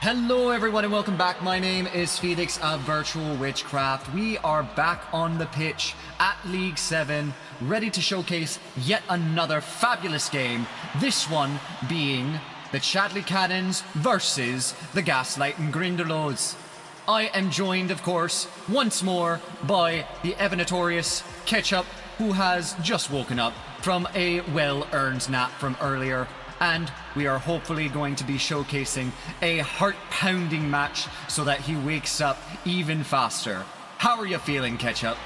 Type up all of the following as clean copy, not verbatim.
Hello everyone and welcome back. My name is Felix of Virtual Witchcraft. We are back on the pitch at League 7, ready to showcase yet another fabulous game, this one being the Chadley Cannons versus the Gaslighting Grindelows. I am joined, of course, once more by the ever-notorious Ketchup, who has just woken up from a well-earned nap from earlier. And we are hopefully going to be showcasing a heart-pounding match so that he wakes up even faster. How are you feeling, Ketchup?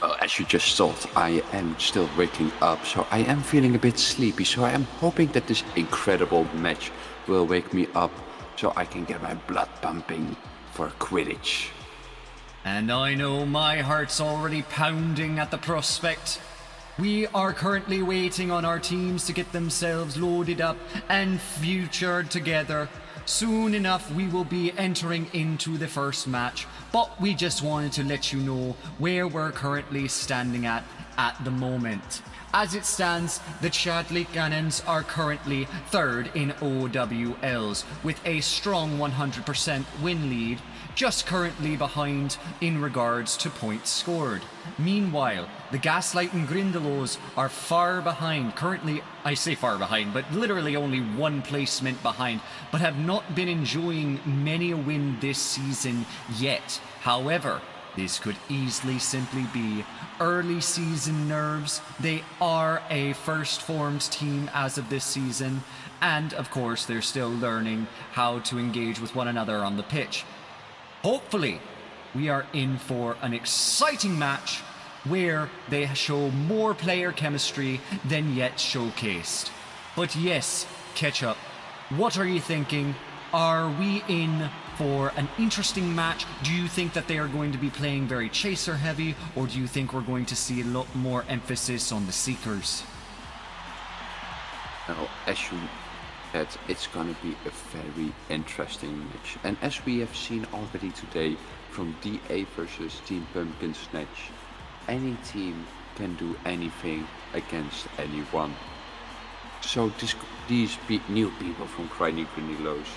Well, as you just thought, I am still waking up, so I am feeling a bit sleepy. So I am hoping that this incredible match will wake me up so I can get my blood pumping for Quidditch. And I know my heart's already pounding at the prospect. We are currently waiting on our teams to get themselves loaded up and futured together. Soon enough we will be entering into the first match, but we just wanted to let you know where we're currently standing at the moment. As it stands, the Chadley Cannons are currently third in OWLs with a strong 100% win lead, just currently behind in regards to points scored. Meanwhile, the Gaslighting Grindelows are far behind. Currently, I say far behind, but literally only one placement behind, but have not been enjoying many a win this season yet. However, this could easily simply be early season nerves. They are a first formed team as of this season, and of course they're still learning how to engage with one another on the pitch. Hopefully, we are in for an exciting match where they show more player chemistry than yet showcased. But yes, Ketchup, what are you thinking? Are we in for an interesting match? Do you think that they are going to be playing very chaser heavy, or do you think we're going to see a lot more emphasis on the seekers? Now, as you said, it's gonna be a very interesting match. And as we have seen already today from DA versus Team Pumpkin Snatch, any team can do anything against anyone. So these new people from Grinding Grindelows,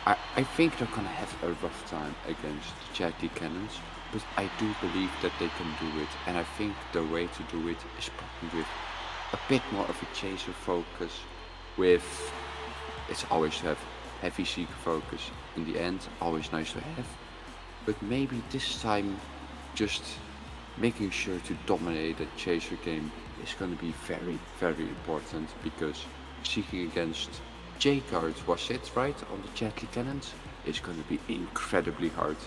I think they're gonna have a rough time against the Chadley Cannons, but I do believe that they can do it, and I think the way to do it is probably with a bit more of a chaser focus. It's always to have heavy seeker focus in the end, always nice to have, but maybe this time just making sure to dominate the chaser game is going to be very, very important, because seeking against J-Guard, was it right, on the Chadley Cannons, is going to be incredibly hard.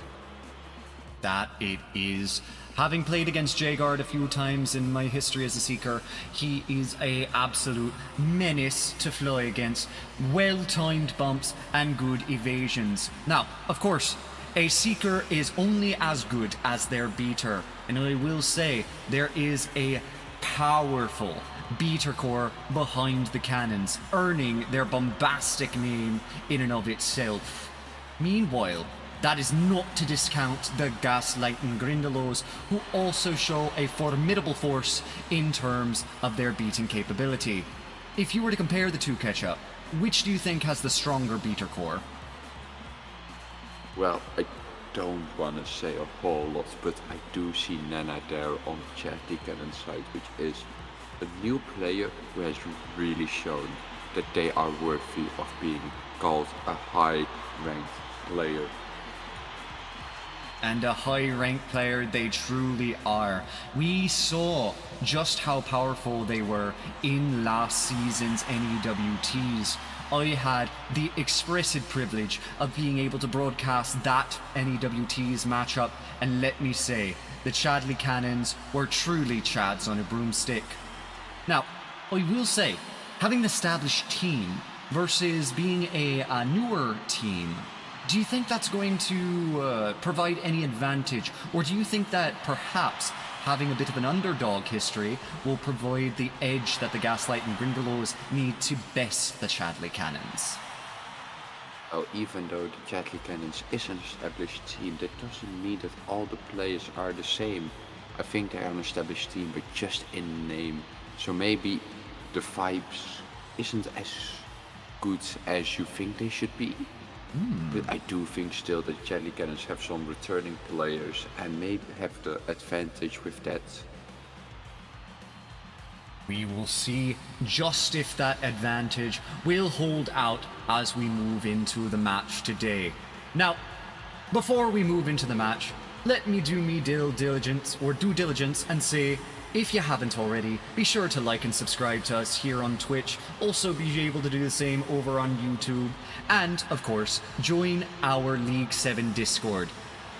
That it is. Having played against J-Guard a few times in my history as a Seeker, he is a absolute menace to fly against. Well-timed bumps and good evasions. Now, of course, a Seeker is only as good as their beater, and I will say there is a powerful beater core behind the cannons, earning their bombastic name in and of itself. Meanwhile, that is not to discount the Gaslighting Grindelows, who also show a formidable force in terms of their beating capability. If you were to compare the two, Ketchup, which do you think has the stronger beater core? Well, I don't want to say a whole lot, but I do see Nana there on the Chadley Cannon side, which is a new player who has really shown that they are worthy of being called a high-ranked player. And a high-ranked player they truly are. We saw just how powerful they were in last season's NEWTs. I had the expressive privilege of being able to broadcast that NEWTs matchup, and let me say, the Chadley Cannons were truly Chads on a broomstick. Now, I will say, having an established team versus being a newer team, do you think that's going to provide any advantage? Or do you think that perhaps having a bit of an underdog history will provide the edge that the Gaslighting Grindelows need to best the Chadley Cannons? Well, even though the Chadley Cannons is an established team, that doesn't mean that all the players are the same. I think they are an established team, but just in name. So maybe the vibes isn't as good as you think they should be. But I do think still that Jelly Cannons have some returning players and maybe have the advantage with that. We will see just if that advantage will hold out as we move into the match today. Now, before we move into the match, let me do me due diligence and say, if you haven't already, be sure to like and subscribe to us here on Twitch. Also be able to do the same over on YouTube. And, of course, join our League 7 Discord.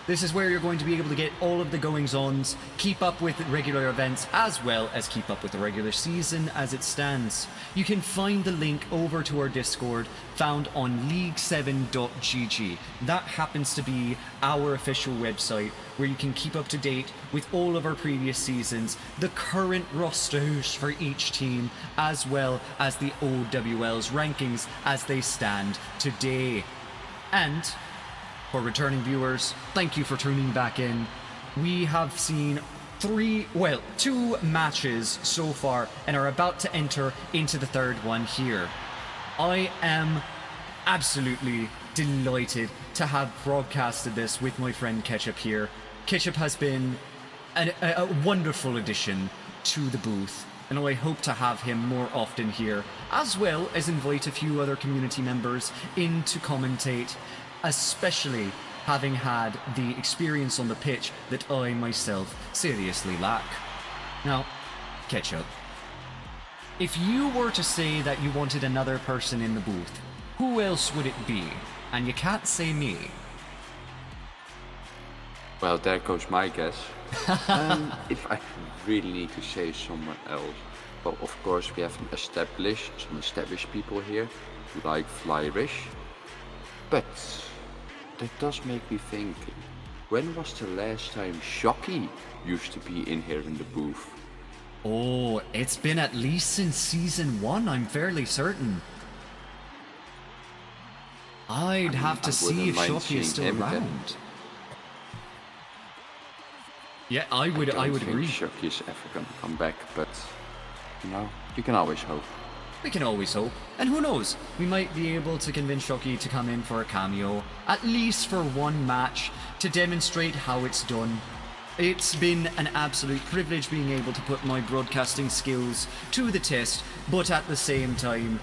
This is where you're going to be able to get all of the goings-ons, keep up with regular events, as well as keep up with the regular season as it stands. You can find the link over to our Discord found on league7.gg. That happens to be our official website where you can keep up to date with all of our previous seasons, the current rosters for each team, as well as the OWL's rankings as they stand today. And for returning viewers, thank you for tuning back in. We have seen two matches so far and are about to enter into the third one here. I am absolutely delighted to have broadcasted this with my friend Ketchup here. Ketchup has been a wonderful addition to the booth, and I hope to have him more often here, as well as invite a few other community members in to commentate, especially having had the experience on the pitch that I myself seriously lack. Now, Ketchup, if you were to say that you wanted another person in the booth, who else would it be? And you can't say me. Well, there goes my guess. If I really need to say someone else, well, of course we have some established people here, like Flyrish, but that does make me think, when was the last time Shocky used to be in here in the booth? Oh, it's been at least since Season 1, I'm fairly certain. I'd have to see if Shocky is still around. Yeah, I would agree. Shocky is ever gonna come back, but you know, you can always hope. We can always hope. And who knows, we might be able to convince Shocky to come in for a cameo, at least for one match, to demonstrate how it's done. It's been an absolute privilege being able to put my broadcasting skills to the test, but at the same time,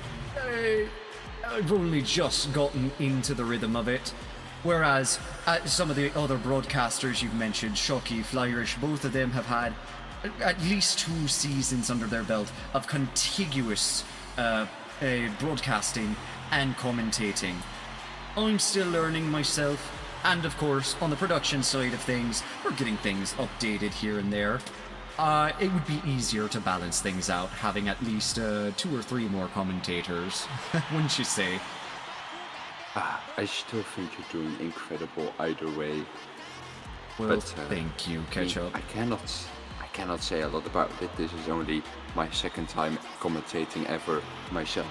I've only just gotten into the rhythm of it. Whereas some of the other broadcasters you've mentioned, Shocky, Flyrish, both of them have had at least 2 seasons under their belt of contiguous broadcasting and commentating. I'm still learning myself, and of course, on the production side of things, we're getting things updated here and there. It would be easier to balance things out, having at least 2 or 3 more commentators, wouldn't you say? I still think you're doing incredible either way. Well, but, thank you, Ketchup. I cannot say a lot about it. This is only my second time commentating ever myself.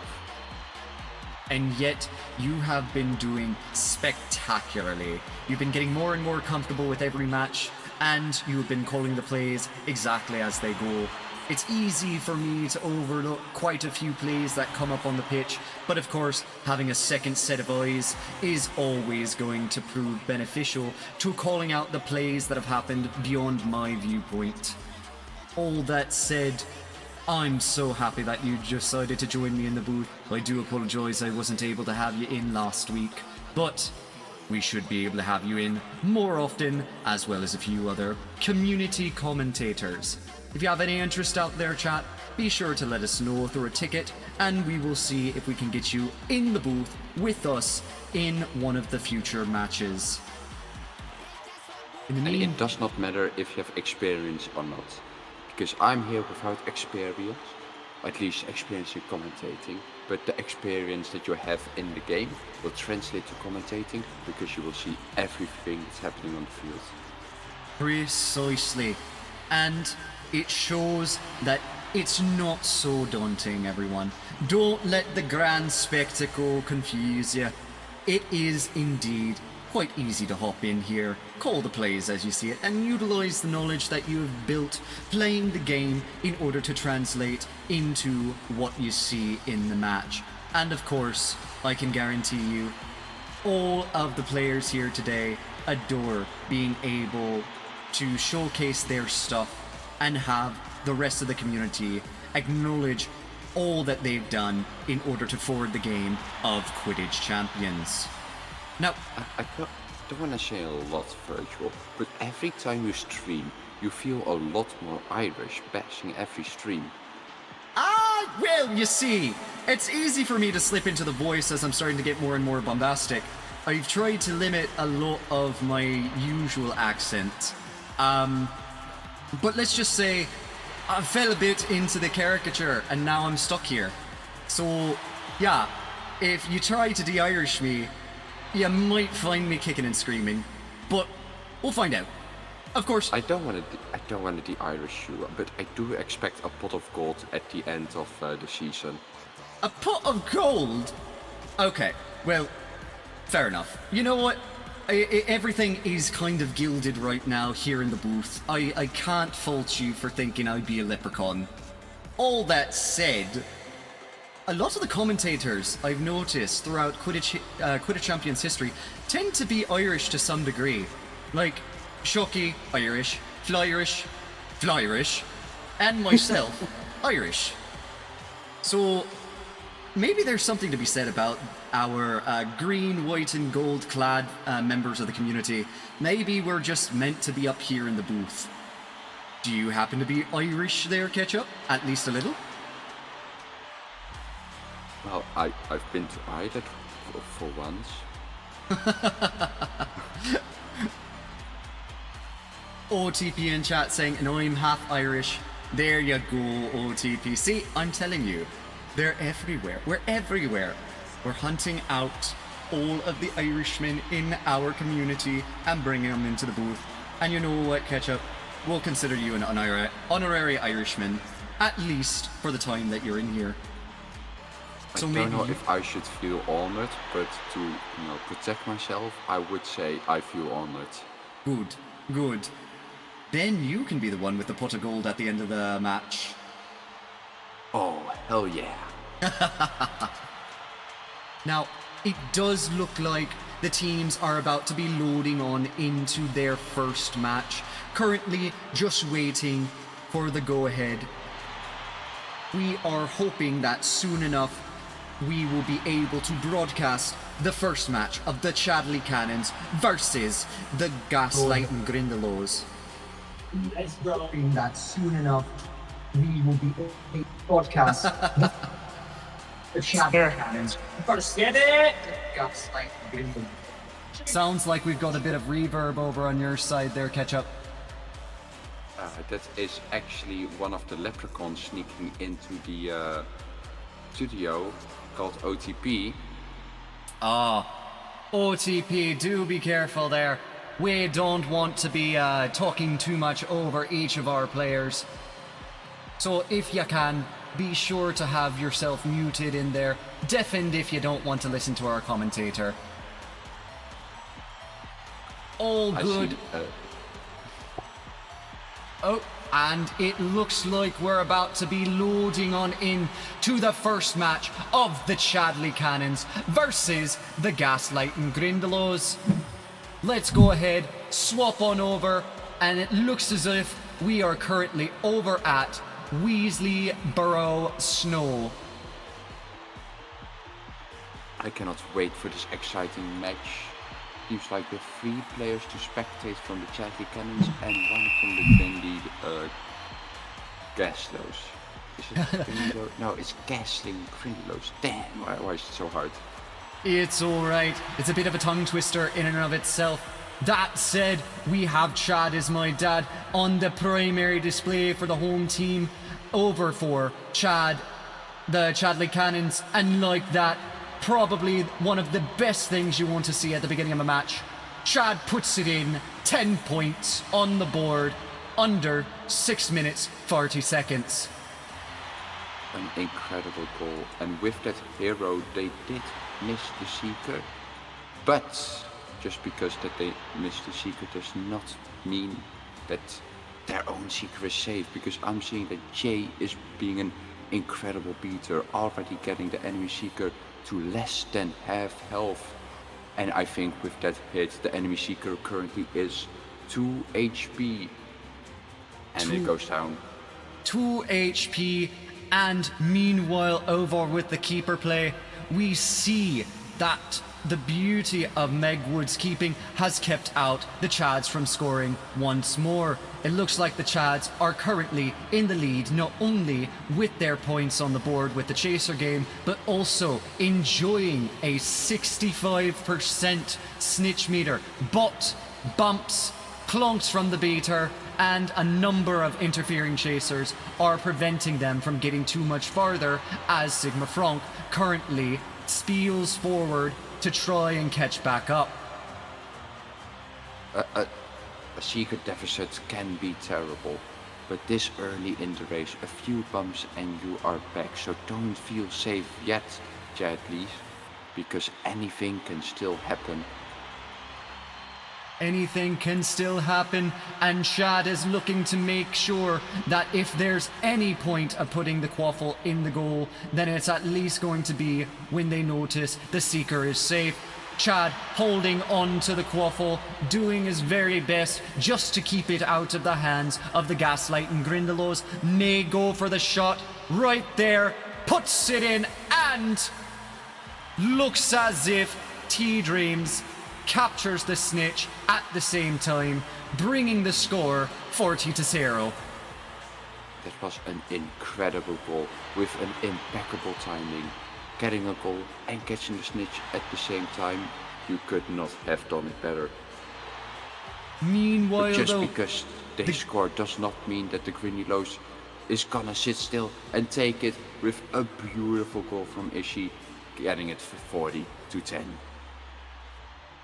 And yet, you have been doing spectacularly. You've been getting more and more comfortable with every match, and you've been calling the plays exactly as they go. It's easy for me to overlook quite a few plays that come up on the pitch, but of course, having a second set of eyes is always going to prove beneficial to calling out the plays that have happened beyond my viewpoint. All that said, I'm so happy that you decided to join me in the booth. I do apologise I wasn't able to have you in last week, but we should be able to have you in more often, as well as a few other community commentators. If you have any interest out there, chat, be sure to let us know through a ticket, and we will see if we can get you in the booth with us in one of the future matches. And it does not matter if you have experience or not, because I'm here without experience, at least experience in commentating, but the experience that you have in the game will translate to commentating, because you will see everything that's happening on the field. Precisely. And it shows that it's not so daunting, everyone. Don't let the grand spectacle confuse you. It is indeed quite easy to hop in here, call the plays as you see it, and utilize the knowledge that you have built playing the game in order to translate into what you see in the match. And of course, I can guarantee you, all of the players here today adore being able to showcase their stuff and have the rest of the community acknowledge all that they've done in order to forward the game of Quidditch Champions. Now, I don't want to say a lot, Virtual, but every time you stream, you feel a lot more Irish bashing every stream. Well, you see, it's easy for me to slip into the voice as I'm starting to get more and more bombastic. I've tried to limit a lot of my usual accent. But let's just say I fell a bit into the caricature and now I'm stuck here. So, yeah, if you try to de-Irish me, you might find me kicking and screaming. But we'll find out. Of course. I don't want to de-Irish you, but I do expect a pot of gold at the end of the season. A pot of gold? Okay, well, fair enough. You know what? Everything is kind of gilded right now here in the booth. I can't fault you for thinking I'd be a leprechaun. All that said, a lot of the commentators I've noticed throughout Quidditch Champions history tend to be Irish to some degree. Like Shocky, Irish, Flyrish, and myself, Irish. So maybe there's something to be said about our green, white, and gold clad members of the community. Maybe we're just meant to be up here in the booth. Do you happen to be Irish there, Ketchup? At least a little? Well, I've been to Ireland for once. OTP in chat saying, and I'm half Irish. There you go, OTP. See, I'm telling you, they're everywhere. We're everywhere. We're hunting out all of the Irishmen in our community and bringing them into the booth. And you know what, Ketchup? We'll consider you an honorary Irishman, at least for the time that you're in here. So I maybe don't know if I should feel honored, but to protect myself, I would say I feel honored. Good, good. Then you can be the one with the pot of gold at the end of the match. Oh, hell yeah. Now, it does look like the teams are about to be loading on into their first match. Currently, just waiting for the go-ahead. We are hoping that soon enough, we will be able to broadcast the first match of the Chadley Cannons versus the Gaslight and Grindelows. Let's hoping that soon enough we will be able to broadcast the Chadley Cannons versus the Gaslight and Grindelows. Sounds like we've got a bit of reverb over on your side there, Ketchup. That is actually one of the leprechauns sneaking into the studio called OTP. OTP, do be careful there. We don't want to be talking too much over each of our players. So if you can, be sure to have yourself muted in there. Deafened if you don't want to listen to our commentator. All good. Oh, and it looks like we're about to be loading on in to the first match of the Chadley Cannons versus the Gaslight and Grindelows. Let's go ahead, swap on over, and it looks as if we are currently over at Weasley Burrow Snow. I cannot wait for this exciting match. Seems like we have 3 players to spectate from the Chadley Cannons and 1 from the Grindy Gaslows. Is it Grindelow? No, it's Gasling Grindelows. Damn, why is it so hard? It's alright. It's a bit of a tongue twister in and of itself. That said, we have Chad is my dad on the primary display for the home team over for Chad, the Chadley Cannons, and like that, probably one of the best things you want to see at the beginning of a match. Chad puts it in, 10 points on the board, under 6 minutes, 40 seconds. An incredible goal, and with that hero they did miss the Seeker, but just because that they missed the Seeker does not mean that their own Seeker is safe, because I'm seeing that Jay is being an incredible beater, already getting the enemy seeker to less than half health. And I think with that hit, the enemy seeker currently is 2 HP. And it goes down. 2 HP, and meanwhile over with the keeper play, we see that the beauty of Meg Wood's keeping has kept out the Chads from scoring once more. It looks like the Chads are currently in the lead, not only with their points on the board with the chaser game, but also enjoying a 65% snitch meter. But bumps, clunks from the beater, and a number of interfering chasers are preventing them from getting too much farther as Sigma Frank currently speeds forward to try and catch back up. A secret deficit can be terrible, but this early in the race, a few bumps and you are back. So don't feel safe yet, Chadleys, because anything can still happen. Anything can still happen, and Chad is looking to make sure that if there's any point of putting the quaffle in the goal, then it's at least going to be when they notice the seeker is safe. Chad holding on to the quaffle, doing his very best just to keep it out of the hands of the Gaslighting Grindelows. May go for the shot right there, puts it in, and looks as if T-Dreams captures the snitch at the same time, bringing the score 40-0. That was an incredible goal with an impeccable timing. Getting a goal and catching the snitch at the same time, you could not have done it better. Meanwhile, but just though, because they score does not mean that the Grindelows is gonna sit still and take it with a beautiful goal from Ishii, getting it for 40-10.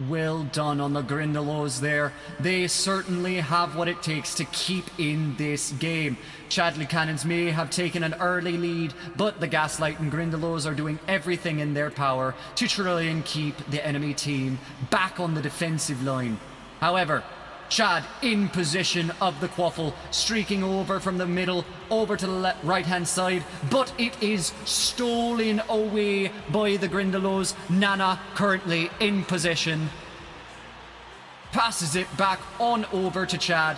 well done on the Grindelows there. They certainly have what it takes to keep in this game. Chadley Cannons may have taken an early lead, but the Gaslighting Grindelows are doing everything in their power to try and keep the enemy team back on the defensive line. However, Chad in position of the quaffle, streaking over from the middle over to the right-hand side, but it is stolen away by the Grindelows. Nana currently in possession, passes it back on over to Chad.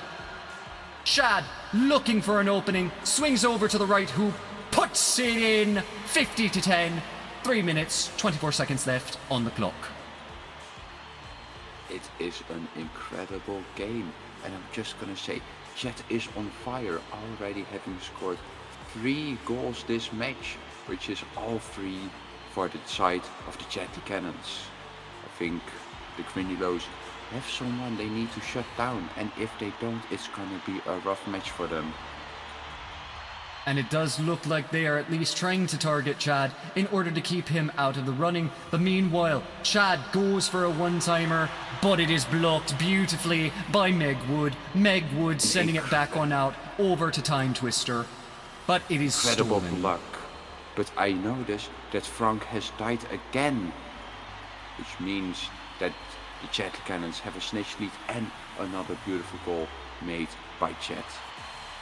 Chad looking for an opening, swings over to the right hoop, puts it in. 50-10, 3 minutes 24 seconds left on the clock. It is an incredible game, and I'm just gonna say, Jet is on fire, already having scored 3 goals this match, which is all 3 for the side of the Chadley Cannons. I think the Grindelows have someone they need to shut down, and if they don't, it's gonna be a rough match for them. And it does look like they are at least trying to target Chad in order to keep him out of the running. But meanwhile, Chad goes for a one-timer, but it is blocked beautifully by Meg Wood. Meg Wood sending it back on out over to Time Twister. But it is Incredible stolen. luck. But I notice that Frank has died again, which means that the Chadley Cannons have a snitch lead and another beautiful goal made by Chad.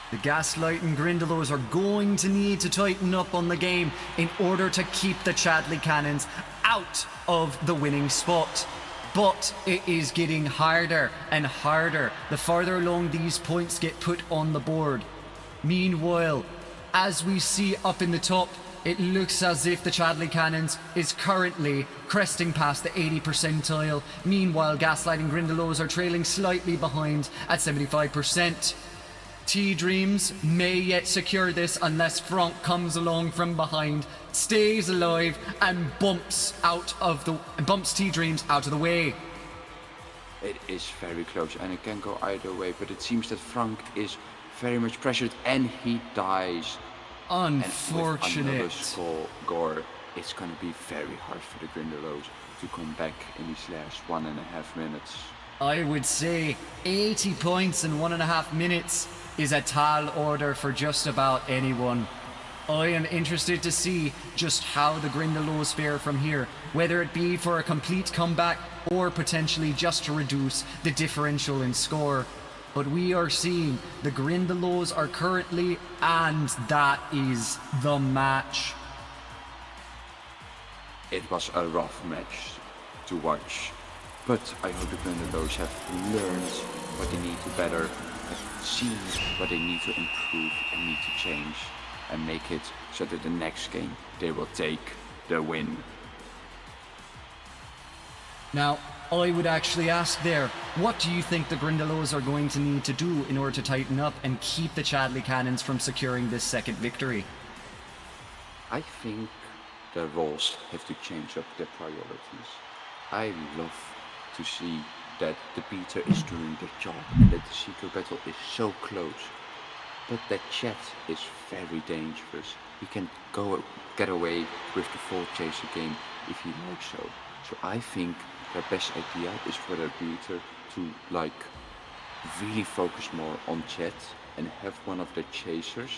The Gaslighting Grindelows are going to need to tighten up on the game in order to keep the Chadley Cannons out of the winning spot. But it is getting harder and harder the farther along these points get put on the board. Meanwhile, as we see up in the top, it looks as if the Chadley Cannons is currently cresting past the 80 percentile. Meanwhile, Gaslighting Grindelows are trailing slightly behind at 75%. T-Dreams may yet secure this unless Frank comes along from behind, stays alive, and bumps T-Dreams out of the way. It is very close and it can go either way, but it seems that Frank is very much pressured and he dies. Unfortunate. And with another score, it's going to be very hard for the Grindelows to come back in these last 1.5 minutes. I would say 80 points in 1.5 minutes is a tall order for just about anyone. I am interested to see just how the Grindelows fare from here, whether it be for a complete comeback or potentially just to reduce the differential in score. but we are seeing the Grindelows are currently, and that is the match. It was a rough match to watch, but I hope the Grindelows have learned what they need to better, have seen what they need to improve and need to change, and make it so that the next game they will take the win. Now, I would actually ask there, what do you think the Grindelows are going to need to do in order to tighten up and keep the Chadley Cannons from securing this second victory? I think the roles have to change up their priorities. I love to see that the Peter is doing the job and that the Seeker battle is so close. But that Chet is very dangerous. He can get away with the full chaser game if he likes so. So I think their best idea is for their Peter to really focus more on Chet and have one of the chasers,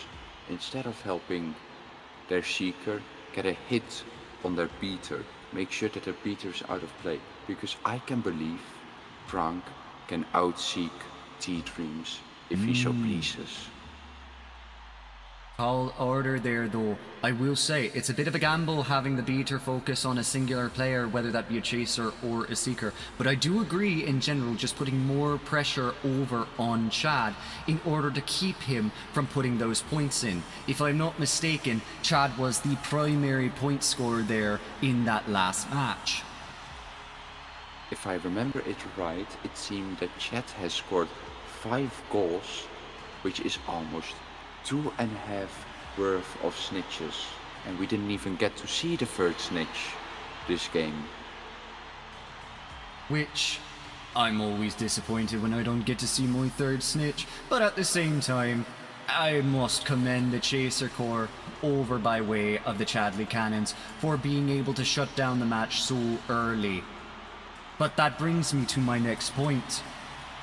instead of helping their Seeker, get a hit on their beater. Make sure that their beater is out of play, because I can believe Frank can outseek T-Dreams if he so pleases. Tall order there though. I will say, it's a bit of a gamble having the beater focus on a singular player, whether that be a chaser or a seeker. But I do agree in general, just putting more pressure over on Chad in order to keep him from putting those points in. If I'm not mistaken, Chad was the primary point scorer there in that last match. If I remember it right, it seemed that Chet has scored 5 goals, which is almost 2.5 worth of snitches, and we didn't even get to see the third snitch this game. Which, I'm always disappointed when I don't get to see my third snitch, but at the same time, I must commend the Chaser Corps over by way of the Chadley Cannons for being able to shut down the match so early. But that brings me to my next point.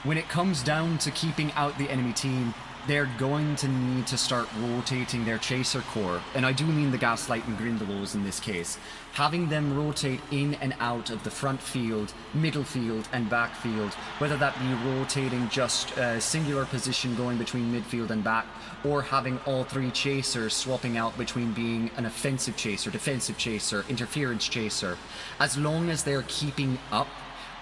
When it comes down to keeping out the enemy team, they're going to need to start rotating their Chaser Corps, and I do mean the Gaslight and Grindelows in this case. Having them rotate in and out of the front field, middle field and back field, whether that be rotating just a singular position going between midfield and back, or having all 3 chasers swapping out between being an offensive chaser, defensive chaser, interference chaser. As long as they're keeping up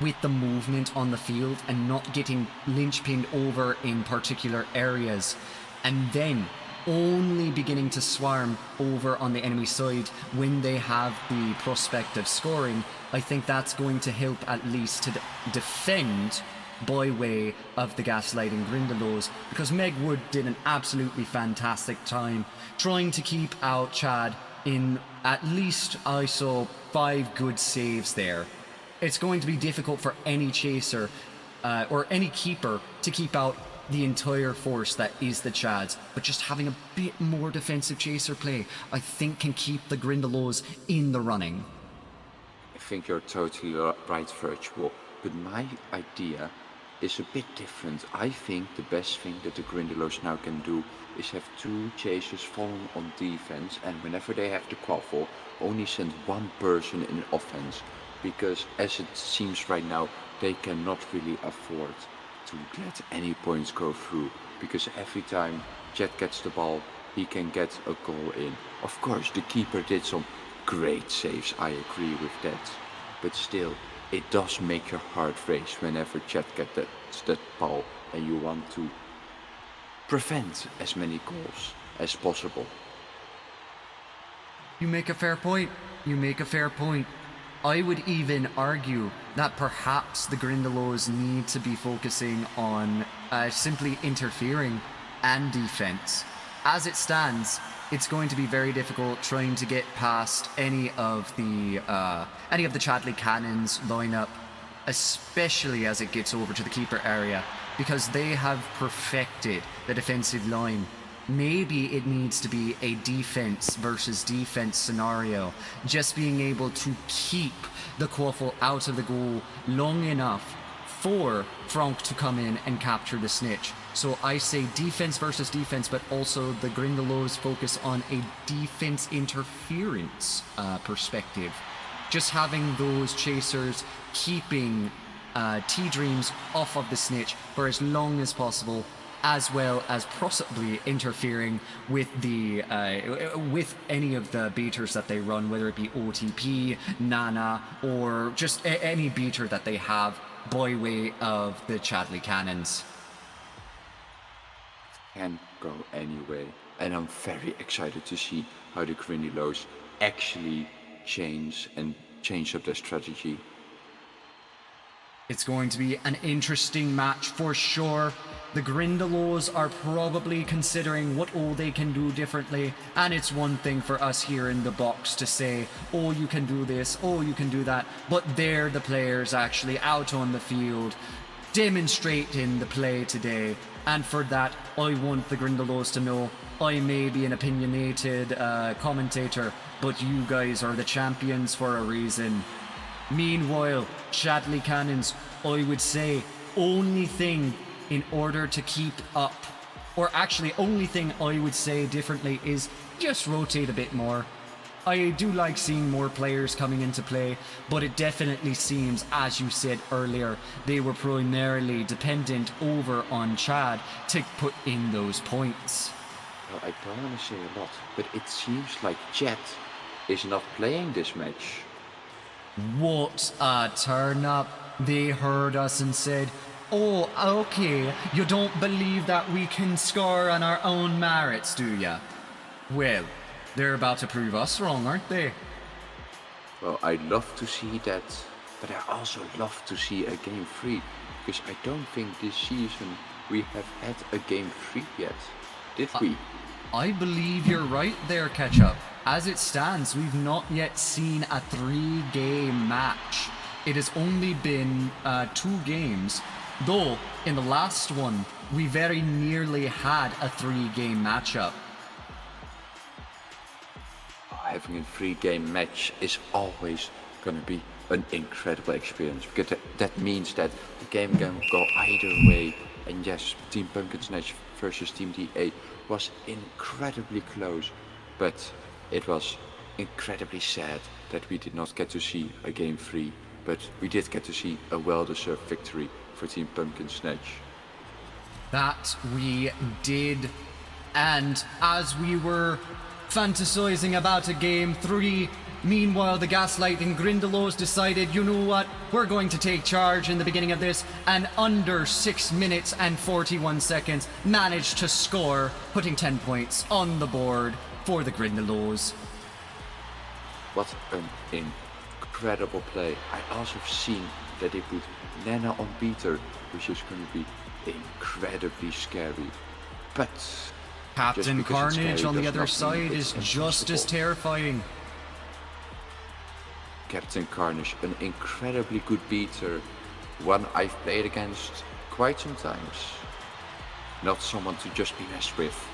with the movement on the field and not getting linchpinned over in particular areas, and then only beginning to swarm over on the enemy side when they have the prospect of scoring, I think that's going to help at least to defend by way of the Gaslighting Grindelows, because Meg Wood did an absolutely fantastic time trying to keep out Chad in at least I saw 5 good saves there. It's going to be difficult for any chaser or any keeper to keep out the entire force that is the Chads, but just having a bit more defensive chaser play, I think, can keep the Grindelows in the running. I think you're totally right, Virtual, but my idea is a bit different. I think the best thing that the Grindelows now can do is have 2 chasers falling on defense, and whenever they have the quaffle, only send 1 person in offense. Because as it seems right now, they cannot really afford to let any points go through. Because every time Jet gets the ball, he can get a goal in. Of course, the keeper did some great saves, I agree with that. But still, it does make your heart race whenever Jet gets that ball and you want to prevent as many goals as possible. You make a fair point. You make a fair point. I would even argue that perhaps the Grindelows need to be focusing on simply interfering and defense. As it stands, it's going to be very difficult trying to get past any of the Chadley Cannons lineup, especially as it gets over to the keeper area, because they have perfected the defensive line. Maybe it needs to be a defense versus defense scenario, just being able to keep the quaffle out of the goal long enough for Frank to come in and capture the snitch. So I say defense versus defense, but also the Grindelows focus on a defense interference perspective. Just having those chasers keeping T-Dreams off of the snitch for as long as possible, as well as possibly interfering with the with any of the beaters that they run, whether it be OTP, Nana, or just any beater that they have by way of the Chadley Cannons. Can go anyway, and I'm very excited to see how the Grindylows actually change up their strategy. It's going to be an interesting match for sure. The Grindylows are probably considering what all they can do differently, and it's one thing for us here in the box to say, oh, you can do this, oh, you can do that, but they're the players actually out on the field demonstrating the play today. And for that, I want the Grindylows to know I may be an opinionated commentator, but you guys are the champions for a reason. Meanwhile, Chadley Cannons, I would say, only thing in order to keep up, or actually only thing I would say differently is just rotate a bit more. I do like seeing more players coming into play, but it definitely seems, as you said earlier, they were primarily dependent over on Chad to put in those points. Well, I don't want to say a lot, but it seems like Chad is not playing this match. What a turn up. They heard us and said, oh, okay, you don't believe that we can score on our own merits, do ya? Well, they're about to prove us wrong, aren't they? Well, I love to see that, but I also love to see a game 3, because I don't think this season we have had a game 3 yet, did we? I believe you're right there, Ketchup. As it stands, we've not yet seen a 3-game match. It has only been 2 games, though in the last one, we very nearly had a 3-game matchup. Having a 3-game match is always going to be an incredible experience, because that means that the game can go either way. And yes, Team Pumpkin Snatch versus Team DA was incredibly close, but it was incredibly sad that we did not get to see a game 3, but we did get to see a well-deserved victory for Team Pumpkin Snatch. That we did, and as we were fantasizing about a game 3, meanwhile the Gaslighting Grindylows decided, you know what, we're going to take charge in the beginning of this, and under 6 minutes and 41 seconds managed to score, putting 10 points on the board for the Grindylows. What an incredible play. I also have seen that they put Nana on beater, which is going to be incredibly scary, but Captain Carnage scary on the does other not mean side it's is just as impossible. terrifying. Captain Carnage, an incredibly good beater, one I've played against quite some times. Not someone to just be messed with.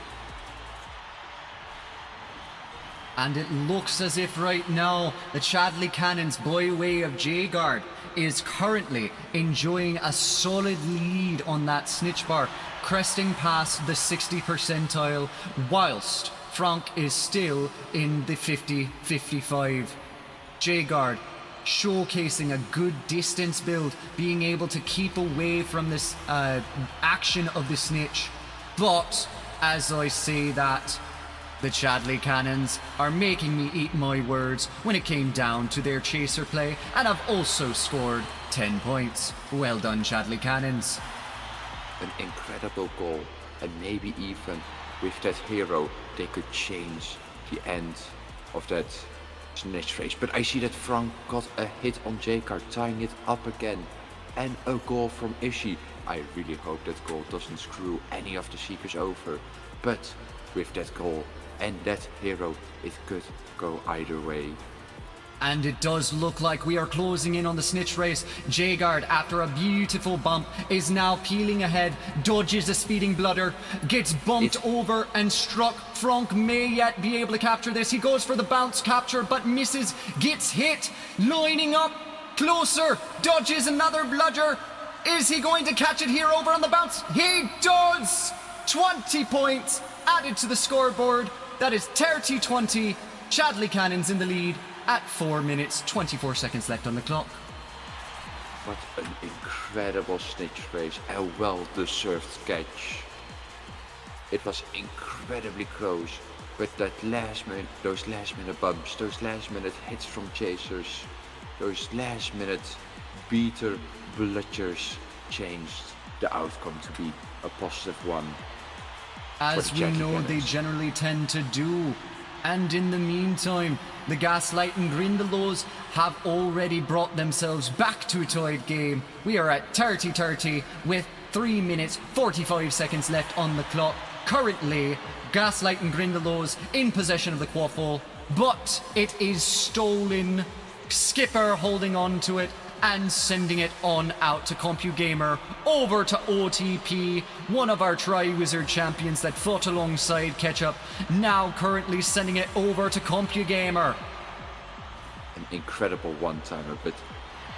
And it looks as if right now the Chadley Cannons by way of J-Guard is currently enjoying a solid lead on that snitch bar, cresting past the 60 percentile, whilst Frank is still in the 50-55. J-Guard showcasing a good distance build, being able to keep away from this action of the snitch. But as I say that, the Chadley Cannons are making me eat my words when it came down to their chaser play, and have also scored 10 points. Well done, Chadley Cannons. An incredible goal, and maybe even with that hero they could change the end of that snitch race. But I see that Frank got a hit on J-Card, tying it up again, and a goal from Ishii. I really hope that goal doesn't screw any of the Seekers over, but with that goal and that hero, it could go either way. And it does look like we are closing in on the snitch race. J-Guard, after a beautiful bump, is now peeling ahead, dodges a speeding blooder, gets bumped over and struck. Frank may yet be able to capture this. He goes for the bounce capture, but misses, gets hit, lining up, closer, dodges another bludger. Is he going to catch it here over on the bounce? He does! 20 points added to the scoreboard. That is 30-20. Chadley Cannons in the lead at 4 minutes, 24 seconds left on the clock. What an incredible snitch race, a well-deserved catch. It was incredibly close, but those last minute bumps, those last minute hits from chasers, those last minute beater bludgers changed the outcome to be a positive one. As we know they generally tend to do. And in the meantime, the Gaslight and Grindelows have already brought themselves back to a tied game. We are at 30-30 with 3 minutes 45 seconds left on the clock. Currently, Gaslight and Grindelows in possession of the quaffle, but it is stolen. Skipper holding on to it and sending it on out to CompuGamer, over to OTP, one of our Tri-Wizard champions that fought alongside Ketchup, now currently sending it over to CompuGamer. An incredible one-timer, but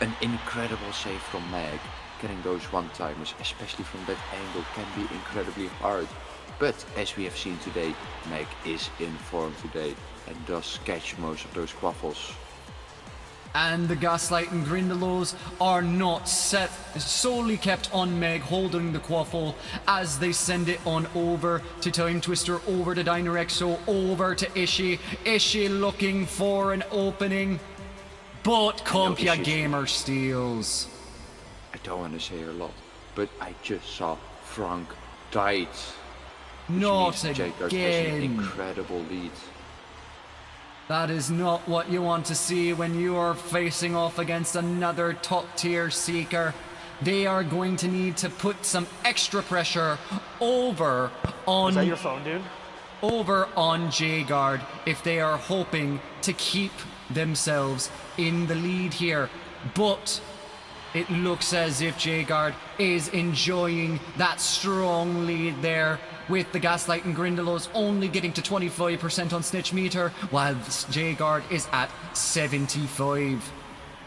an incredible save from Mag. Getting those one-timers, especially from that angle, can be incredibly hard. But as we have seen today, Mag is in form today and does catch most of those quaffles. And the Gaslight and Grindelows are not solely kept on Meg holding the quaffle as they send it on over to Time Twister, over to Dynarexo, over to Ishi. Ishi looking for an opening, but CompuGamer steals. I don't want to say a lot, but I just saw Frank died. Not again. An incredible lead. That is not what you want to see when you are facing off against another top-tier Seeker. They are going to need to put some extra pressure over on... Is that your phone, dude? Over on J-Guard if they are hoping to keep themselves in the lead here. But it looks as if J-Guard is enjoying that strong lead there, with the Gaslight and Grindelows only getting to 25% on Snitch Meter, while J-Guard is at 75.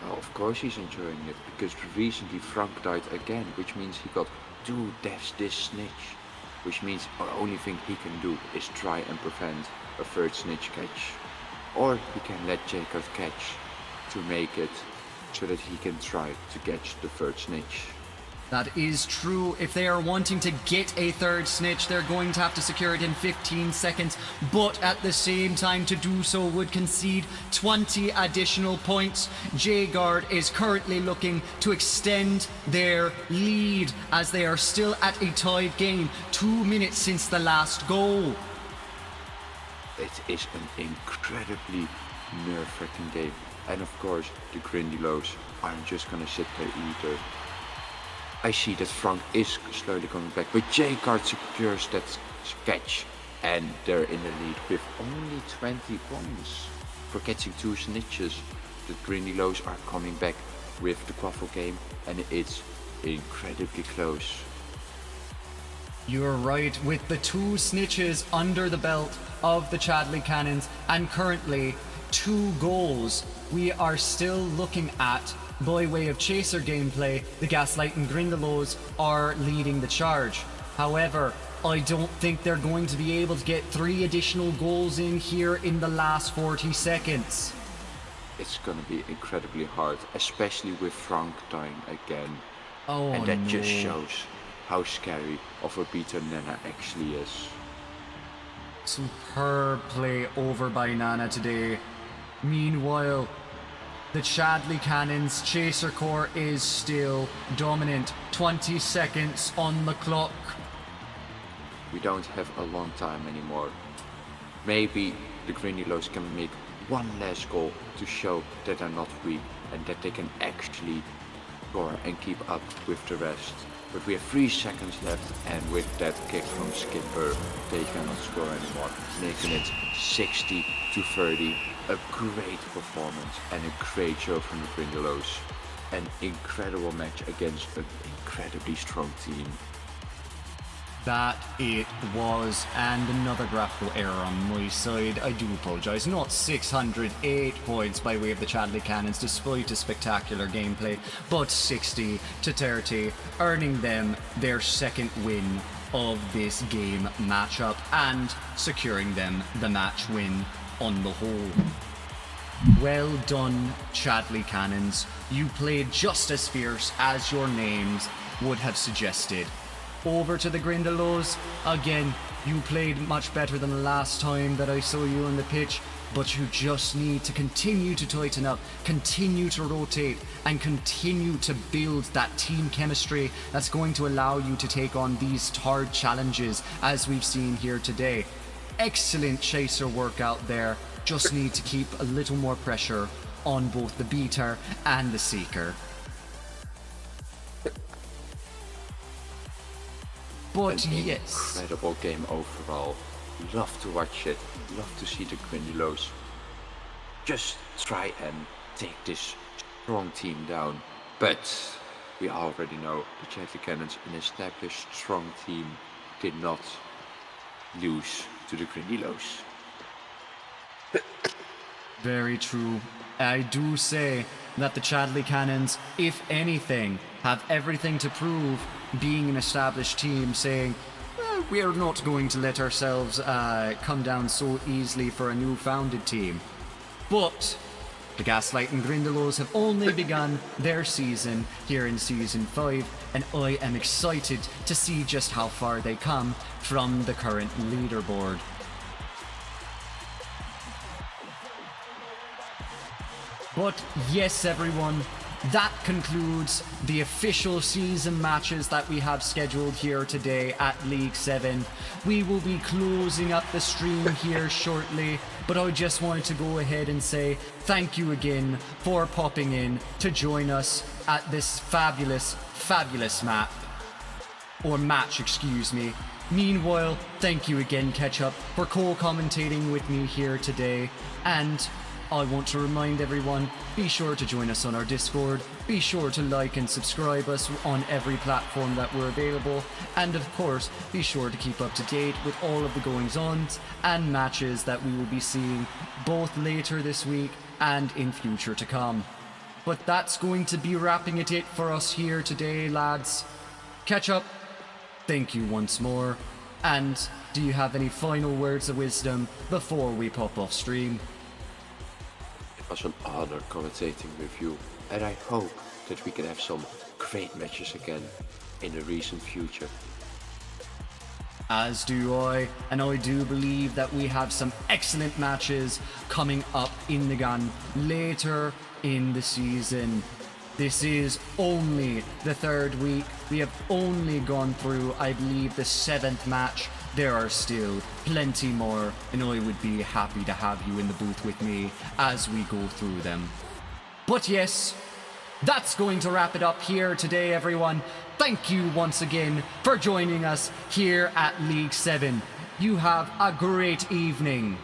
Oh, of course he's enjoying it, because recently Frank died again, which means he got 2 deaths this Snitch. Which means the only thing he can do is try and prevent a third Snitch catch. Or he can let J-Guard catch to make it so that he can try to catch the third Snitch. That is true. If they are wanting to get a third Snitch, they're going to have to secure it in 15 seconds. But at the same time, to do so would concede 20 additional points. J-Guard is currently looking to extend their lead as they are still at a tied game. 2 minutes since the last goal. It is an incredibly nerve-wracking game. And of course, the Grindelows aren't just gonna sit there either. I see that Frank is slowly coming back, but J-Guard secures that catch, and they're in the lead with only 20 points for catching 2 snitches. The Grindelows are coming back with the quaffle game, and it's incredibly close. You're right, with the 2 snitches under the belt of the Chadley Cannons, and currently 2 goals, we are still looking at, by way of chaser gameplay, the Gaslight and Grindelows are leading the charge. However, I don't think they're going to be able to get 3 additional goals in here in the last 40 seconds. It's gonna be incredibly hard, especially with Frank dying again. Oh, and that no. just shows how scary of a beater Nana actually is. Superb play over by Nana today. Meanwhile, the Chadley Cannons Chaser Corps is still dominant. 20 seconds on the clock. We don't have a long time anymore. Maybe the Grindelows can make one last goal to show that they're not weak and that they can actually score and keep up with the rest. But we have 3 seconds left, and with that kick from Skipper, they cannot score anymore, making it 60-30. A great performance and a great show from the Grindelows. An incredible match against an incredibly strong team. That it was, and another graphical error on my side. I do apologise. Not 608 points by way of the Chadley Cannons despite a spectacular gameplay, but 60-30, earning them their 2nd win of this game matchup and securing them the match win on the whole. Well done, Chadley Cannons. You played just as fierce as your names would have suggested. Over to the Grindelows. Again, you played much better than the last time that I saw you on the pitch, but you just need to continue to tighten up, continue to rotate, and continue to build that team chemistry that's going to allow you to take on these hard challenges as we've seen here today. Excellent chaser work out there. Just need to keep a little more pressure on both the beater and the seeker. But yes, Incredible game overall. Love to watch it. Love to see the Grindelows just try and take this strong team down. But we already know the Chadley Cannons, an established strong team, did not lose to the Grindelows. very true. I do say that the Chadley Cannons, if anything, have everything to prove, being an established team, saying, well, we're not going to let ourselves come down so easily for a new founded team. But the Gaslight and Grindelows have only begun their season here in Season 5, and I am excited to see just how far they come from the current leaderboard. But yes, everyone, that concludes the official season matches that we have scheduled here today at League 7. We will be closing up the stream here shortly, but I just wanted to go ahead and say thank you again for popping in to join us at this fabulous, fabulous map. Or match, excuse me. Meanwhile, thank you again, Ketchup, for co-commentating with me here today, and I want to remind everyone, be sure to join us on our Discord, be sure to like and subscribe us on every platform that we're available, and of course, be sure to keep up to date with all of the goings-ons and matches that we will be seeing both later this week and in future to come. But that's going to be wrapping it for us here today, lads. Ketchup, thank you once more, and do you have any final words of wisdom before we pop off stream? It was an honor commentating with you, and I hope that we can have some great matches again in the recent future. As do I, and I do believe that we have some excellent matches coming up in the gun later in the season. This is only the third week. We have only gone through, I believe, the 7th match. There are still plenty more, and I would be happy to have you in the booth with me as we go through them. But yes, that's going to wrap it up here today, everyone. Thank you once again for joining us here at League 7. You have a great evening.